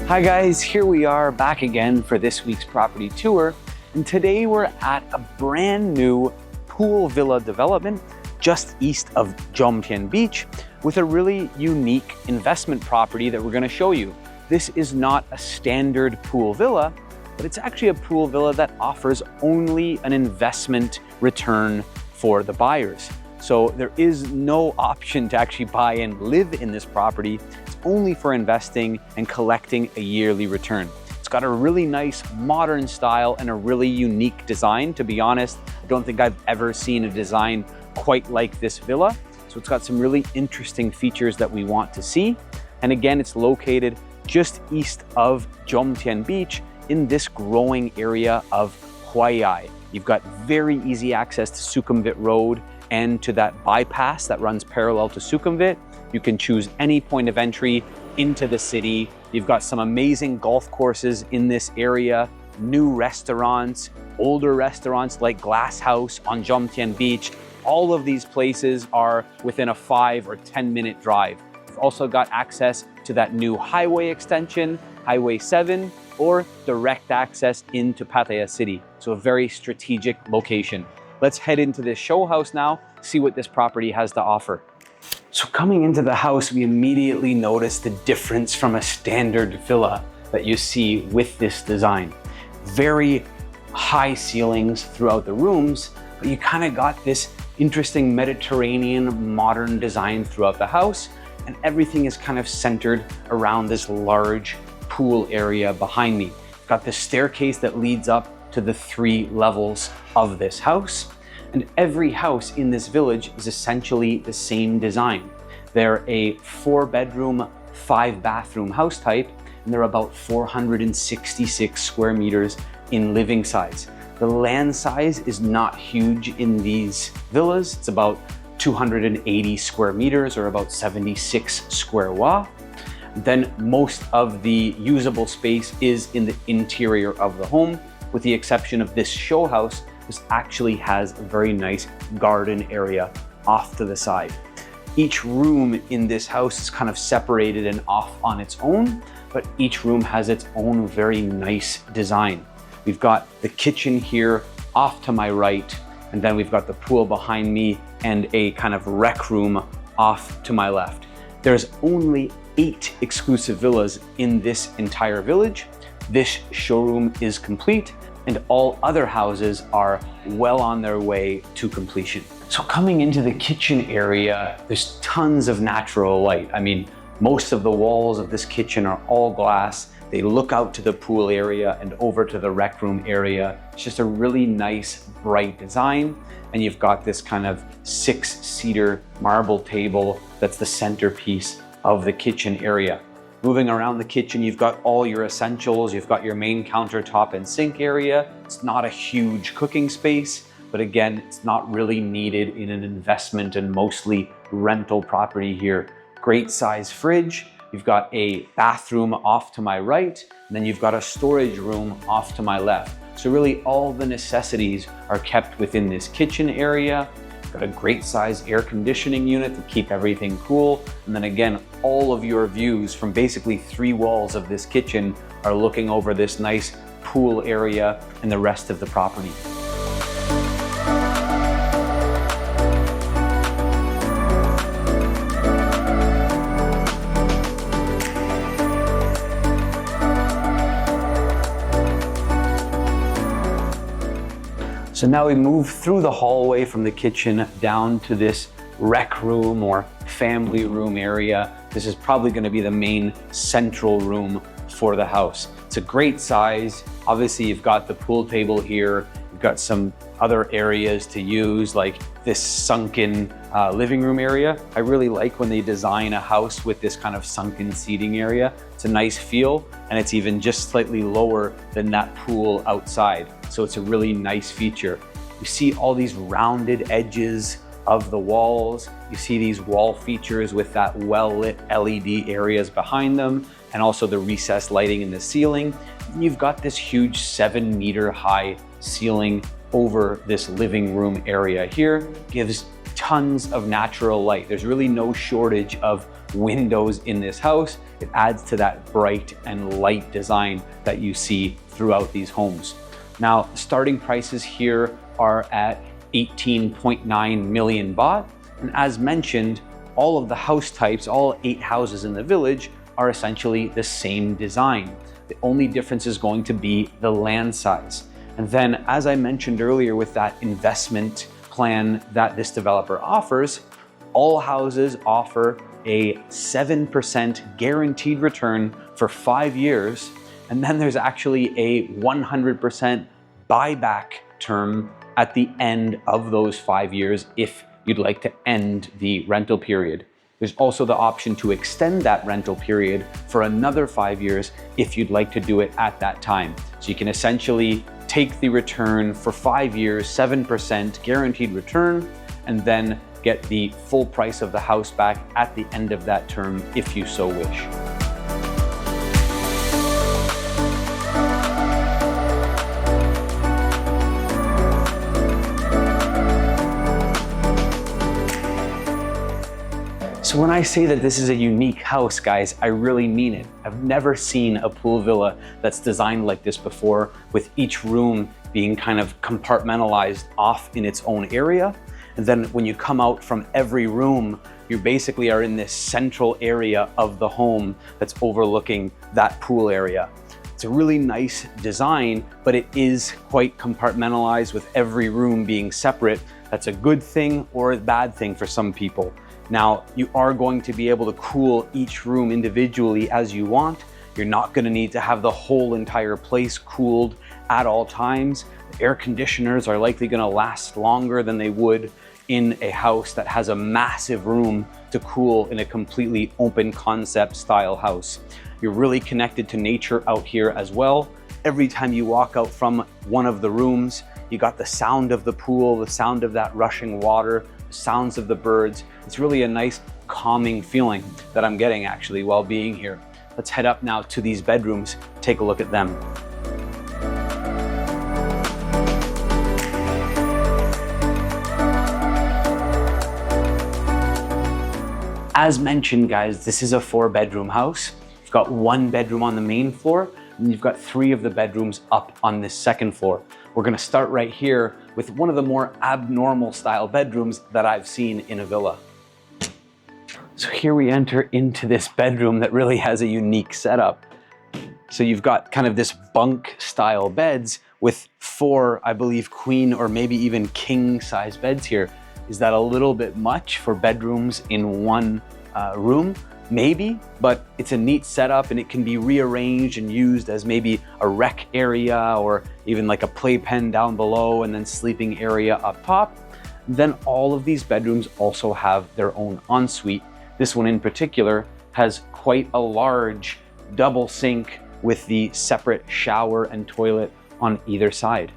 Hi guys, here we are back again for this week's property tour. And today we're at a brand new pool villa development just east of Jomtien Beach with a really unique investment property that we're going to show you. This is not a standard pool villa, but it's actually a pool villa that offers only an investment return for the buyers. So there is no option to actually buy and live in this property. It's only for investing and collecting a yearly return. It's got a really nice modern style and a really unique design. To be honest, I don't think I've ever seen a design quite like this villa. So it's got some really interesting features that we want to see. And again, it's located just east of Jomtien Beach in this growing area of Hawaii. You've got very easy access to Sukhumvit Road and to that bypass that runs parallel to Sukhumvit. You can choose any point of entry into the city. You've got some amazing golf courses in this area, new restaurants, older restaurants like Glass House on Jomtien Beach. All of these places are within a 5 or 10-minute drive. You've also got access to that new highway extension, Highway 7, or direct access into Pattaya City. So a very strategic location. Let's head into this show house now, see what this property has to offer. So coming into the house, we immediately notice the difference from a standard villa that you see with this design. Very high ceilings throughout the rooms, but you kind of got this interesting Mediterranean modern design throughout the house, and everything is kind of centered around this large pool area behind me. Got the staircase that leads up to the 3 levels of this house. And every house in this village is essentially the same design. They're a 4-bedroom, 5-bathroom house type, and they're about 466 square meters in living size. The land size is not huge in these villas. It's about 280 square meters or about 76 square wa. Then most of the usable space is in the interior of the home, with the exception of this show house. This actually has a very nice garden area off to the side. Each room in this house is kind of separated and off on its own, but each room has its own very nice design. We've got the kitchen here off to my right, and then we've got the pool behind me and a kind of rec room off to my left. There's only 8 exclusive villas in this entire village. This showroom is complete, and all other houses are well on their way to completion. So coming into the kitchen area, there's tons of natural light. I mean, most of the walls of this kitchen are all glass. They look out to the pool area and over to the rec room area. It's just a really nice, bright design. And you've got this kind of 6-seater marble table that's the centerpiece of the kitchen area. Moving around the kitchen, you've got all your essentials. You've got your main countertop and sink area. It's not a huge cooking space, but again, it's not really needed in an investment and mostly rental property here. Great size fridge. You've got a bathroom off to my right, and then you've got a storage room off to my left. So really all the necessities are kept within this kitchen area. Got a great size air conditioning unit to keep everything cool. And then again, all of your views from basically 3 walls of this kitchen are looking over this nice pool area and the rest of the property. So now we move through the hallway from the kitchen down to this rec room or family room area. This is probably going to be the main central room for the house. It's a great size. Obviously, you've got the pool table here. You've got some other areas to use, like this sunken living room area. I really like when they design a house with this kind of sunken seating area. It's a nice feel, and it's even just slightly lower than that pool outside. So it's a really nice feature. You see all these rounded edges of the walls. You see these wall features with that well-lit LED areas behind them, and also the recessed lighting in the ceiling. And you've got this huge 7-meter high ceiling over this living room area here. Gives tons of natural light. There's really no shortage of windows in this house. it adds to that bright and light design that you see throughout these homes. Now, starting prices here are at 18.9 million baht. And as mentioned, all of the house types, all 8 houses in the village, are essentially the same design. The only difference is going to be the land size. And then, as I mentioned earlier, with that investment plan that this developer offers, all houses offer a 7% guaranteed return for 5 years. And then there's actually a 100% buyback term at the end of those 5 years if you'd like to end the rental period. There's also the option to extend that rental period for another 5 years if you'd like to do it at that time. So you can essentially take the return for 5 years, 7% guaranteed return, and then get the full price of the house back at the end of that term if you so wish. So when I say that this is a unique house, guys, I really mean it. I've never seen a pool villa that's designed like this before, with each room being kind of compartmentalized off in its own area. And then when you come out from every room, you basically are in this central area of the home that's overlooking that pool area. It's a really nice design, but it is quite compartmentalized with every room being separate. That's a good thing or a bad thing for some people. Now, you are going to be able to cool each room individually as you want. You're not going to need to have the whole entire place cooled at all times. The air conditioners are likely going to last longer than they would in a house that has a massive room to cool in a completely open concept style house. You're really connected to nature out here as well. Every time you walk out from one of the rooms, you got the sound of the pool, the sound of that rushing water, the sounds of the birds. It's really a nice calming feeling that I'm getting actually while being here. Let's head up now to these bedrooms, take a look at them. As mentioned, guys, this is a 4-bedroom house. You've got 1 bedroom on the main floor, and you've got 3 of the bedrooms up on this 2nd floor. We're gonna start right here with one of the more abnormal style bedrooms that I've seen in a villa. So here we enter into this bedroom that really has a unique setup. So you've got kind of this bunk style beds with 4, I believe, queen or maybe even king size beds here. Is that a little bit much for bedrooms in one room? Maybe, but it's a neat setup and it can be rearranged and used as maybe a rec area or even like a playpen down below and then sleeping area up top. Then all of these bedrooms also have their own ensuite. This one in particular has quite a large double sink with the separate shower and toilet on either side.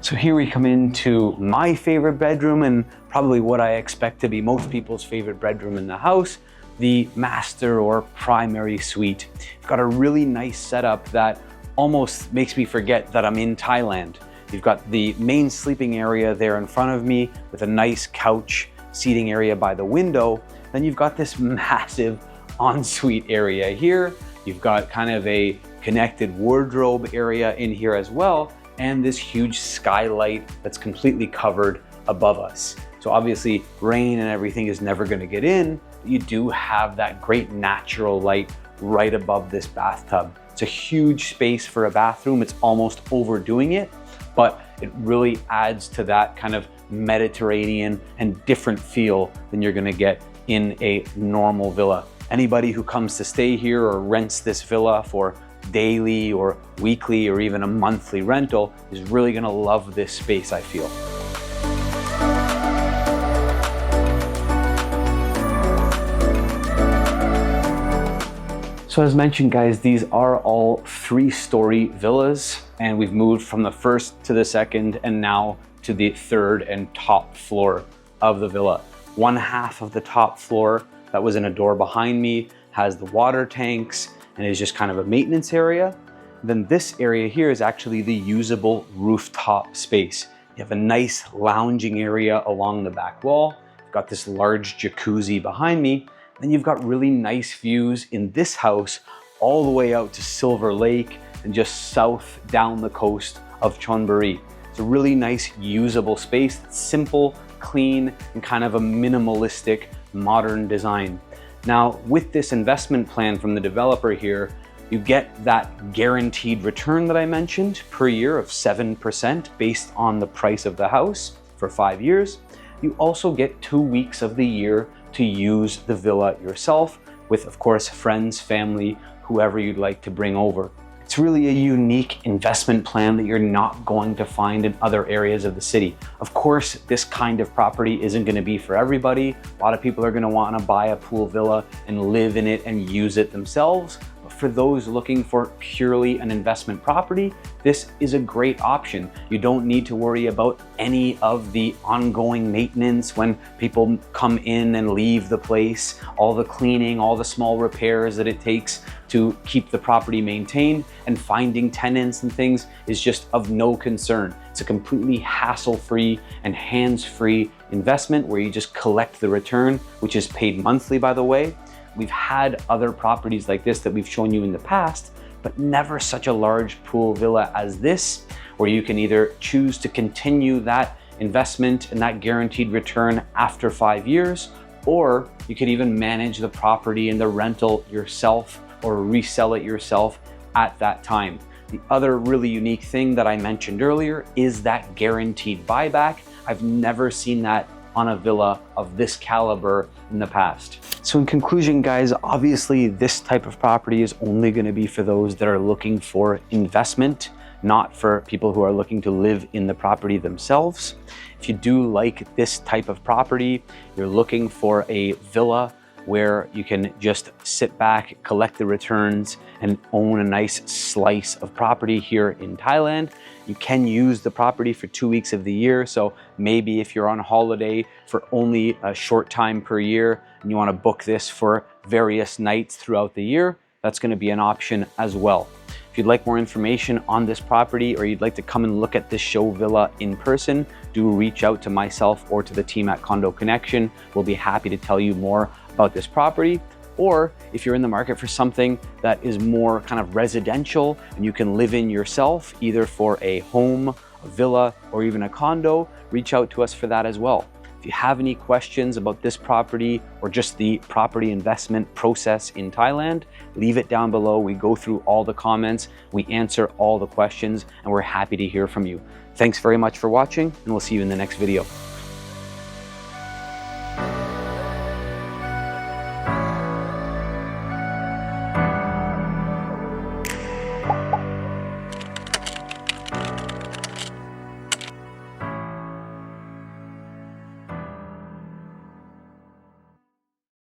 So here we come into my favorite bedroom and probably what I expect to be most people's favorite bedroom in the house, the master or primary suite. You've got a really nice setup that almost makes me forget that I'm in Thailand. You've got the main sleeping area there in front of me with a nice couch seating area by the window. Then you've got this massive ensuite area here. You've got kind of a connected wardrobe area in here as well, and this huge skylight that's completely covered above us. So obviously rain and everything is never gonna get in. You do have that great natural light right above this bathtub. It's a huge space for a bathroom. It's almost overdoing it, but it really adds to that kind of Mediterranean and different feel than you're gonna get in a normal villa. Anybody who comes to stay here or rents this villa for daily or weekly or even a monthly rental is really gonna love this space, I feel. So as mentioned, guys, these are all 3-story villas, and we've moved from the 1st to the 2nd and now to the 3rd and top floor of the villa. One half of the top floor that was in a door behind me has the water tanks and is just kind of a maintenance area. Then this area here is actually the usable rooftop space. You have a nice lounging area along the back wall. You've got this large jacuzzi behind me. Then you've got really nice views in this house all the way out to Silver Lake and just south down the coast of Chonburi. It's a really nice usable space that's simple, clean, and kind of a minimalistic modern design. Now, with this investment plan from the developer here, you get that guaranteed return that I mentioned per year of 7% based on the price of the house for 5 years. You also get 2 weeks of the year to use the villa yourself with, of course, friends, family, whoever you'd like to bring over. It's really a unique investment plan that you're not going to find in other areas of the city. Of course, this kind of property isn't going to be for everybody. A lot of people are going to want to buy a pool villa and live in it and use it themselves. But for those looking for purely an investment property, this is a great option. You don't need to worry about any of the ongoing maintenance when people come in and leave the place, all the cleaning, all the small repairs that it takes to keep the property maintained, and finding tenants and things is just of no concern. It's a completely hassle-free and hands-free investment where you just collect the return, which is paid monthly, by the way. We've had other properties like this that we've shown you in the past, but never such a large pool villa as this, where you can either choose to continue that investment and that guaranteed return after 5 years, or you could even manage the property and the rental yourself or resell it yourself at that time. The other really unique thing that I mentioned earlier is that guaranteed buyback. I've never seen that on a villa of this caliber in the past. So in conclusion, guys, obviously this type of property is only going to be for those that are looking for investment, not for people who are looking to live in the property themselves. If you do like this type of property, you're looking for a villa where you can just sit back, collect the returns, and own a nice slice of property here in Thailand. You can use the property for 2 weeks of the year. So maybe if you're on holiday for only a short time per year and you want to book this for various nights throughout the year, that's going to be an option as well. If you'd like more information on this property or you'd like to come and look at this show villa in person, do reach out to myself or to the team at Condo Connection. We'll be happy to tell you more about this property. Or if you're in the market for something that is more kind of residential and you can live in yourself, either for a home, a villa, or even a condo, reach out to us for that as well. If you have any questions about this property or just the property investment process in Thailand, leave it down below. We go through all the comments, we answer all the questions, and we're happy to hear from you. Thanks very much for watching, and we'll see you in the next video.